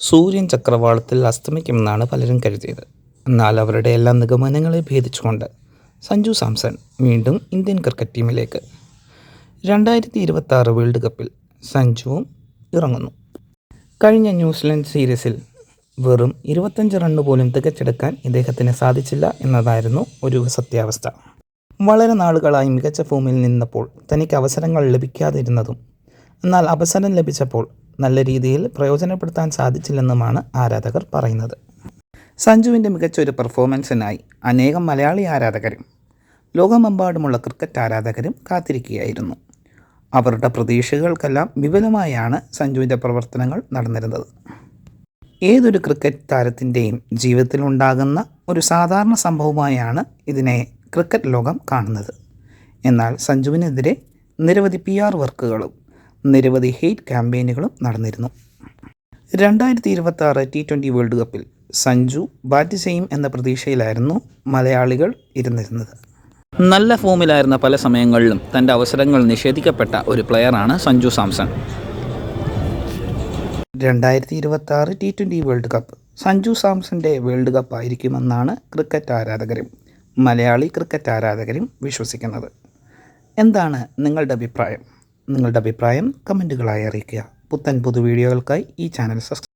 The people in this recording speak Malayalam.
സൂര്യൻ ചക്രവാളത്തിൽ അസ്തമിക്കുമെന്നാണ് പലരും കരുതിയത്. എന്നാൽ അവരുടെ എല്ലാ നിഗമനങ്ങളെ ഭേദിച്ചുകൊണ്ട് സഞ്ജു സാംസൺ വീണ്ടും ഇന്ത്യൻ ക്രിക്കറ്റ് ടീമിലേക്ക്. 2026 വേൾഡ് കപ്പിൽ സഞ്ജുവും ഇറങ്ങുന്നു. കഴിഞ്ഞ ന്യൂസിലൻഡ് സീരീസിൽ വെറും 25 റണ്ണ് പോലും തികച്ചെടുക്കാൻ ഇദ്ദേഹത്തിന് സാധിച്ചില്ല എന്നതായിരുന്നു ഒരു സത്യാവസ്ഥ. വളരെ നാളുകളായി മികച്ച ഫോമിൽ നിന്നപ്പോൾ തനിക്ക് അവസരങ്ങൾ ലഭിക്കാതിരുന്നതും എന്നാൽ അവസരം ലഭിച്ചപ്പോൾ നല്ല രീതിയിൽ പ്രയോജനപ്പെടുത്താൻ സാധിച്ചില്ലെന്നുമാണ് ആരാധകർ പറയുന്നത്. സഞ്ജുവിൻ്റെ മികച്ച ഒരു പെർഫോമൻസിനായി അനേകം മലയാളി ആരാധകരും ലോകമെമ്പാടുമുള്ള ക്രിക്കറ്റ് ആരാധകരും കാത്തിരിക്കുകയായിരുന്നു. അവരുടെ പ്രതീക്ഷകൾക്കെല്ലാം വിപുലമായാണ് സഞ്ജുവിൻ്റെ പ്രവർത്തനങ്ങൾ നടന്നിരുന്നത്. ഏതൊരു ക്രിക്കറ്റ് താരത്തിൻ്റെയും ജീവിതത്തിലുണ്ടാകുന്ന ഒരു സാധാരണ സംഭവമായാണ് ഇതിനെ ക്രിക്കറ്റ് ലോകം കാണുന്നത്. എന്നാൽ സഞ്ജുവിനെതിരെ നിരവധി PR വർക്കുകളും നിരവധി ഹെയ്റ്റ് ക്യാമ്പയിനുകളും നടന്നിരുന്നു. 2026 T20 വേൾഡ് കപ്പിൽ സഞ്ജു ബാറ്റ് ചെയ്യും എന്ന പ്രതീക്ഷയിലായിരുന്നു മലയാളികൾ ഇരുന്നിരുന്നത്. നല്ല ഫോമിലായിരുന്ന പല സമയങ്ങളിലും തൻ്റെ അവസരങ്ങൾ നിഷേധിക്കപ്പെട്ട ഒരു പ്ലെയറാണ് Sanju Samson. 2026 T20 world cup Sanju സാംസൻ്റെ വേൾഡ് കപ്പ് ആയിരിക്കുമെന്നാണ് ക്രിക്കറ്റ് ആരാധകരും മലയാളി ക്രിക്കറ്റ് ആരാധകരും വിശ്വസിക്കുന്നത്. എന്താണ് നിങ്ങളുടെ അഭിപ്രായം? നിങ്ങളുടെ അഭിപ്രായം കമൻറ്റുകളായി അറിയിക്കുക. പുത്തൻ പുതു വീഡിയോകൾക്കായി ഈ ചാനൽ സബ്സ്ക്രൈബ്